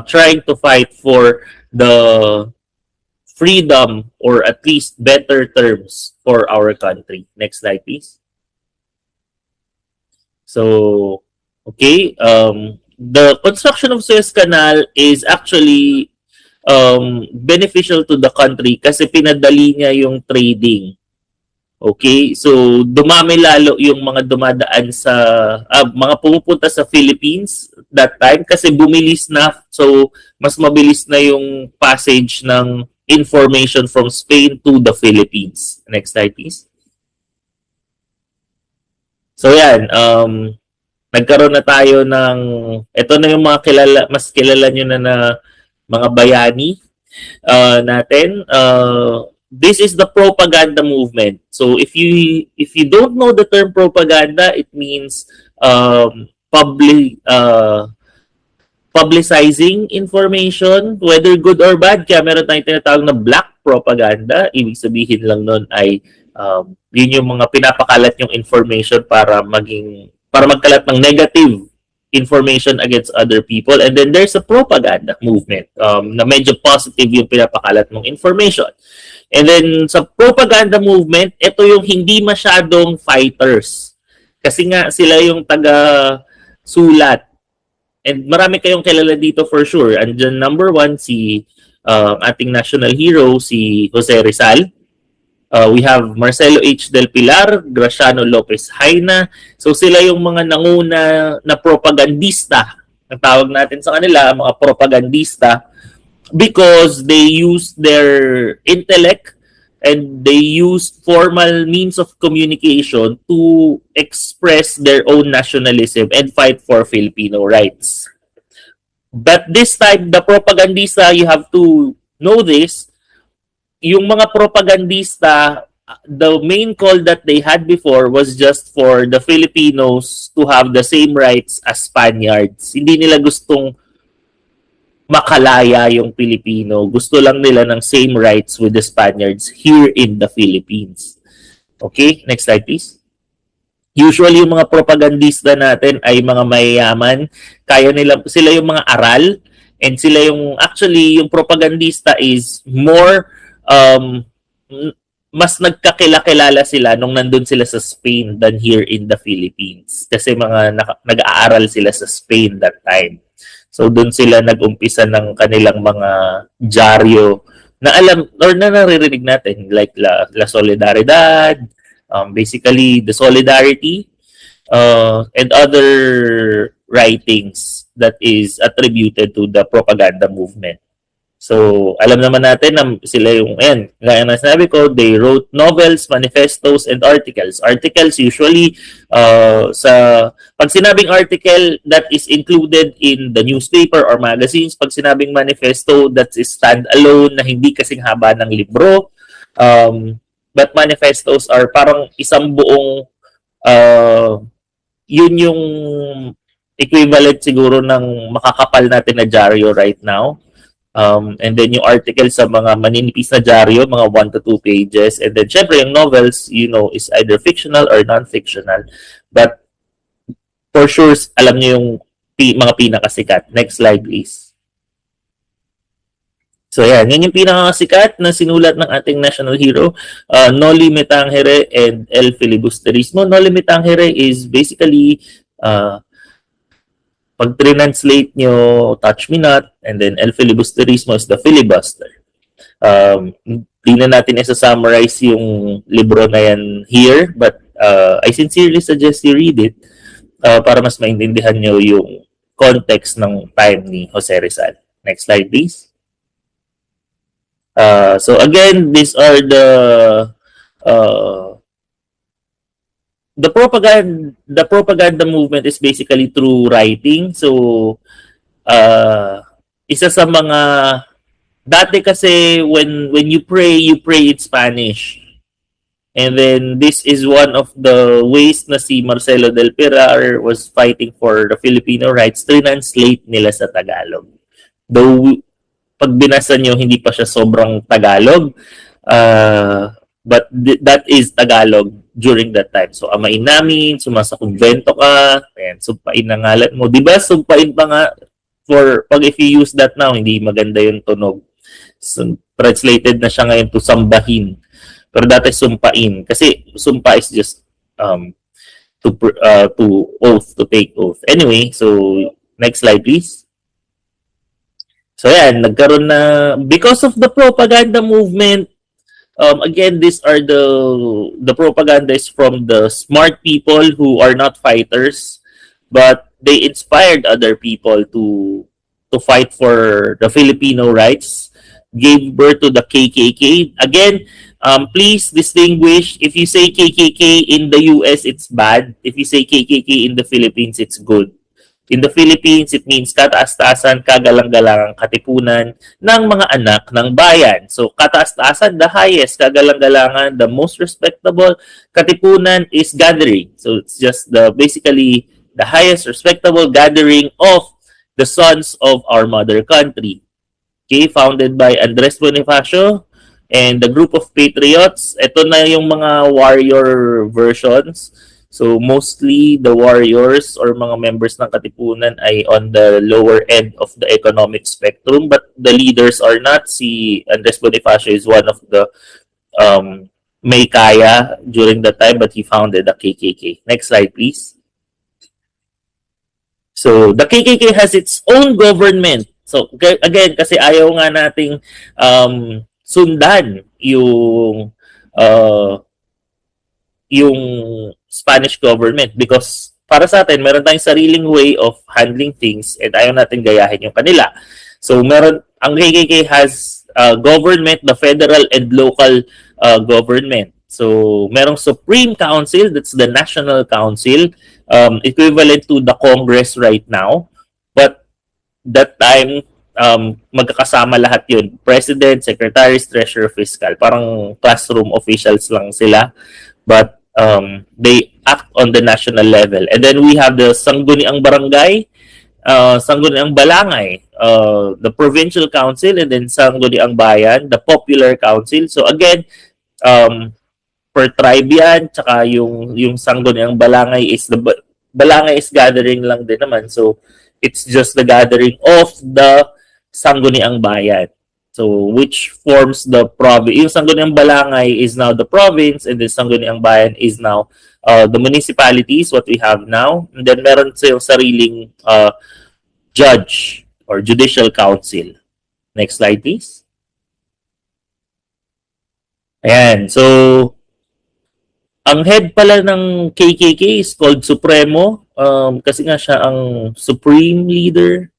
trying to fight for the freedom or at least better terms for our country. Next slide, please. So, okay. the construction of Suez Canal is actually beneficial to the country kasi pinadali niya yung trading. Okay? So, dumami lalo yung mga dumadaan sa, mga pumupunta sa Philippines that time kasi bumilis na. So, mas mabilis na yung passage ng information from Spain to the Philippines. Next slide, please. So, yan. Nagkaroon na tayo ng, ito na yung mga mas kilala nyo na mga bayani natin. This is the propaganda movement. So if you don't know the term propaganda, it means publicizing information, whether good or bad. Kaya meron tayong tinatawag na black propaganda. Ibig sabihin lang nun ay yun yung mga pinapakalat yung information para magkalat ng negative information against other people. And then there's a propaganda movement na medyo positive yung pinapakalat ng information. And then sa propaganda movement, ito yung hindi masyadong fighters. Kasi nga sila yung taga-sulat. And marami kayong kilala dito for sure. Andyan number 1 si ating national hero, si Jose Rizal. We have Marcelo H. Del Pilar, Graciano Lopez Haina. So sila yung mga nanguna na propagandista. Ang tawag natin sa kanila, mga propagandista, because they use their intellect and they use formal means of communication to express their own nationalism and fight for Filipino rights. But this time, the propagandista, you have to know this, yung mga propagandista, the main call that they had before was just for the Filipinos to have the same rights as Spaniards. Hindi nila gustong makalaya yung Pilipino. Gusto lang nila ng same rights with the Spaniards here in the Philippines. Okay, next slide please. Usually yung mga propagandista natin ay mga mayayaman. Kaya nila, sila yung mga aral, and sila yung, actually, yung propagandista is more, mas nagkakilala sila nung nandun sila sa Spain than here in the Philippines. Kasi mga nag-aaral sila sa Spain that time. So doon sila nag-umpisa ng kanilang mga dyaryo na alam or na naririnig natin, like La Solidaridad, basically the Solidarity, and other writings that is attributed to the propaganda movement. So, alam naman natin na sila yung, ayan, gaya na sinabi ko, they wrote novels, manifestos, and articles. Articles usually, pag sinabing article, that is included in the newspaper or magazines. Pag sinabing manifesto, that is stand-alone na hindi kasing haba ng libro. But manifestos are parang isang buong, yun yung equivalent siguro ng makakapal natin na dyaryo right now. And then yung article sa mga maninipis na dyaryo, mga 1 to 2 pages. And then syempre yung novels, you know, is either fictional or non-fictional. But for sure, alam niyo yung mga pinakasikat. Next slide, please. So yan yung pinakasikat na sinulat ng ating national hero, Noli Me Tangere and El Filibusterismo. Noli Me Tangere is basically pag translate nyo, Touch Me Not, and then El Filibusterismo is the filibuster. Di na natin isa-summarize yung libro na yan here, but I sincerely suggest you read it para mas maintindihan nyo yung context ng time ni Jose Rizal. Next slide, please. So again, these are the propaganda movement is basically through writing. So isa sa mga dati kasi when you pray in Spanish. And then this is one of the ways na si Marcelo Del Pilar was fighting for the Filipino rights, translate nila sa Tagalog. Though pag binasa nyo, hindi pa siya sobrang Tagalog. But that is Tagalog during that time. So, amain namin, sumasa kumbento ka, ayan, sumpain na ngalan mo. Diba, sumpain pa nga, pag if you use that now, hindi maganda yung tunog. So, translated na siya ngayon to sambahin. Pero dati sumpain. Kasi, sumpa is just to oath, to take oath. Anyway, so, Next slide, please. So yan, nagkaroon na, because of the propaganda movement, again, these are the propaganda is from the smart people who are not fighters, but they inspired other people to fight for the Filipino rights, gave birth to the KKK. Again, please distinguish, if you say KKK in the US, it's bad. If you say KKK in the Philippines, it's good. In the Philippines, it means kataas-taasan, kagalang-galangang katipunan ng mga anak ng bayan. So, kataas-taasan, the highest, kagalang-galangan, the most respectable. Katipunan is gathering. So, it's just basically the highest respectable gathering of the sons of our mother country. Okay, founded by Andres Bonifacio and the group of patriots. Ito na yung mga warrior versions. So mostly the warriors or mga members ng Katipunan ay on the lower end of the economic spectrum, but the leaders are not. Si Andres Bonifacio is one of the may kaya during that time, but he founded the KKK. Next slide, please. So the KKK has its own government. So again, kasi ayaw nga nating sundan yung Spanish government, because para sa atin, meron tayong sariling way of handling things and ayaw natin gayahin yung kanila. So ang KKK has government, the federal and local government. So merong Supreme Council, that's the National Council, equivalent to the Congress right now. But that time, magkakasama lahat yun. President, secretaries, treasurer, fiscal. Parang classroom officials lang sila. But they act on the national level. And then we have the Sangguniang Barangay, Sangguniang Balangay, the Provincial Council, and then Sangguniang Bayan, the Popular Council. So again, per tribe yan, tsaka yung Sangguniang Balangay is Balangay is gathering lang din naman. So it's just the gathering of the Sangguniang Bayan. So, which forms the province. Yung Sangguniang Balangay is now the province, and the Sangguniang Bayan is now the municipalities, what we have now. And then meron silang sariling judge or judicial council. Next slide, please. Ayan. So, ang head pala ng KKK is called Supremo. Kasi nga siya ang supreme leader.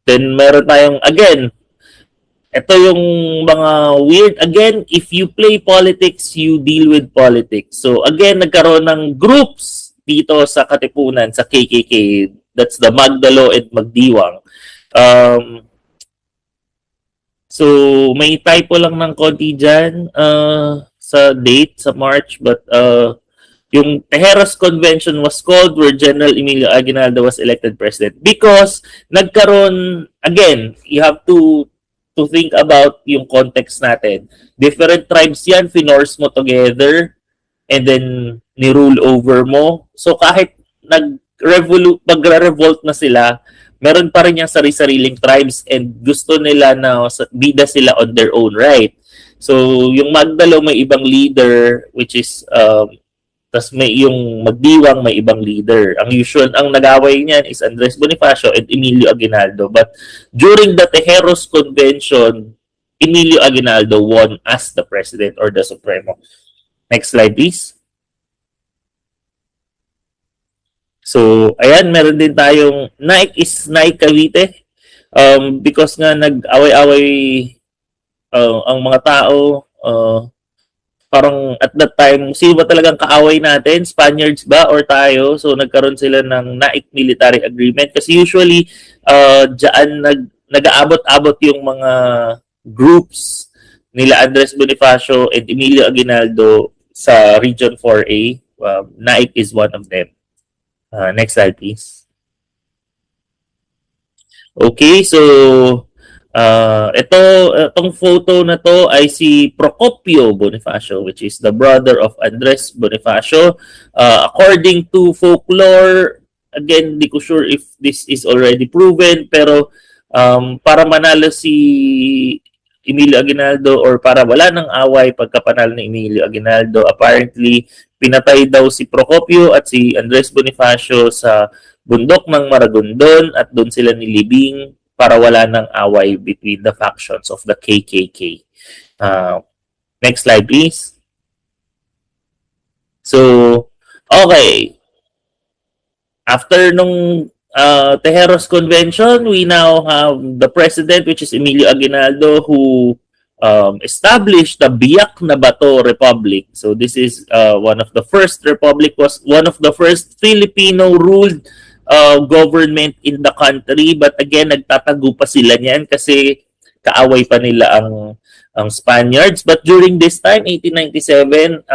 Then meron tayong, again, ito yung mga weird. Again, if you play politics, you deal with politics. So again, nagkaroon ng groups dito sa Katipunan, sa KKK. That's the Magdalo and Magdiwang. So may typo lang ng konti dyan sa date, sa March. But yung Tejeros Convention was called where General Emilio Aguinaldo was elected president because nagkaroon, again, you have to think about yung context natin. Different tribes yan, finorce mo together and then ni-rule over mo. So kahit mag-revolt na sila, meron pa rin yung sari-sariling tribes and gusto nila na bida sila on their own right. So yung Magdalo may ibang leader, which is tas may yung Magdiwang may ibang leader. Ang usual, ang nag-away niyan is Andres Bonifacio and Emilio Aguinaldo. But during the Tejeros Convention, Emilio Aguinaldo won as the president or the Supremo. Next slide, please. So, ayan, meron din tayong Naik is Naik Cavite. Because nga nag-away-away ang mga tao, parang at that time, sino ba talagang kaaway natin? Spaniards ba or tayo? So nagkaroon sila ng Naik Military Agreement. Kasi usually, dyan nag-aabot-abot yung mga groups nila Andres Bonifacio and Emilio Aguinaldo sa Region 4A. Naik is one of them. Next slide, please. Okay, so itong photo na to ay si Procopio Bonifacio, which is the brother of Andres Bonifacio. According to folklore, again, di ko sure if this is already proven, pero para manalo si Emilio Aguinaldo or para wala ng away pagkapanalo ni Emilio Aguinaldo, apparently pinatay daw si Procopio at si Andres Bonifacio sa bundok ng Maragondon at doon sila nilibing para wala ng away between the factions of the KKK. Next slide, please. So, okay. After nung Tejeros Convention, we now have the president, which is Emilio Aguinaldo, who established the Biak na Bato Republic. So this is one of the first republic, was one of the first Filipino-ruled government in the country. But again, nagtatago pa sila niyan kasi kaaway pa nila ang Spaniards. But during this time, 1897,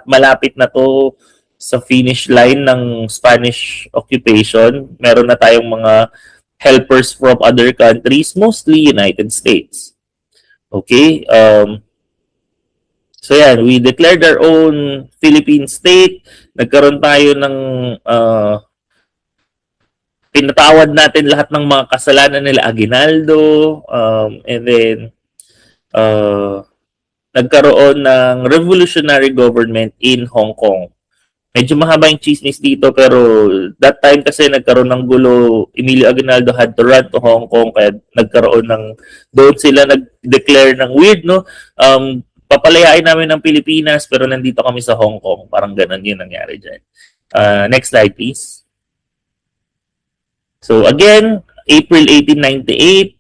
malapit na to sa finish line ng Spanish occupation. Meron na tayong mga helpers from other countries, mostly United States. Okay? So yan, we declared our own Philippine state. Nagkaroon tayo ng pinatawad natin lahat ng mga kasalanan nila Aguinaldo. And then nagkaroon ng revolutionary government in Hong Kong. Medyo mahaba yung chismis dito, pero that time kasi nagkaroon ng gulo. Emilio Aguinaldo had to run to Hong Kong, kaya nagkaroon ng, doon sila nag-declare ng weird, no? Papalayain namin ng Pilipinas, pero nandito kami sa Hong Kong. Parang ganun yun nangyari dyan. Next slide, please. So again, April 1898,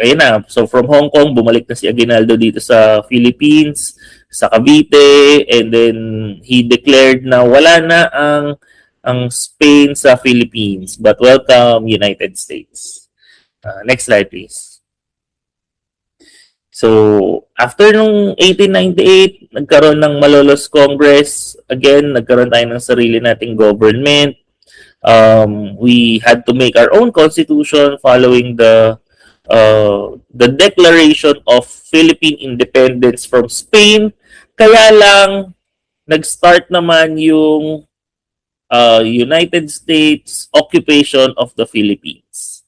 ayun na, so from Hong Kong, bumalik na si Aguinaldo dito sa Philippines, sa Cavite, and then he declared na wala na ang Spain sa Philippines, but welcome United States. Next slide, please. So, after nung 1898, nagkaroon ng Malolos Congress. Again, nagkaroon tayo ng sarili nating government. We had to make our own constitution following the declaration of Philippine independence from Spain. Kaya lang nag-start naman yung United States occupation of the Philippines.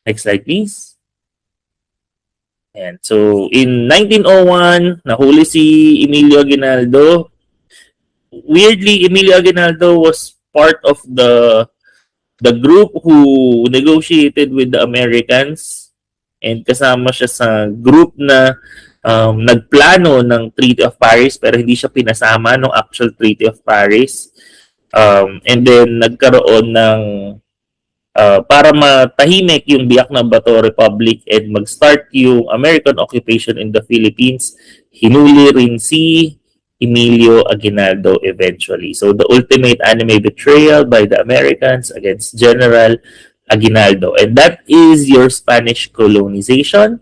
Next slide, please. And so in 1901, nahuli si Emilio Aguinaldo. Weirdly, Emilio Aguinaldo was part of the group who negotiated with the Americans, and kasama siya sa group na nagplano ng Treaty of Paris, pero hindi siya pinasama ng actual Treaty of Paris. And then nagkaroon ng para matahimik yung Biak na Bato Republic and mag-start yung American occupation in the Philippines, hinuli rin si Emilio Aguinaldo eventually. So the ultimate anime betrayal by the Americans against General Aguinaldo. And that is your Spanish colonization.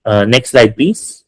Next slide, please.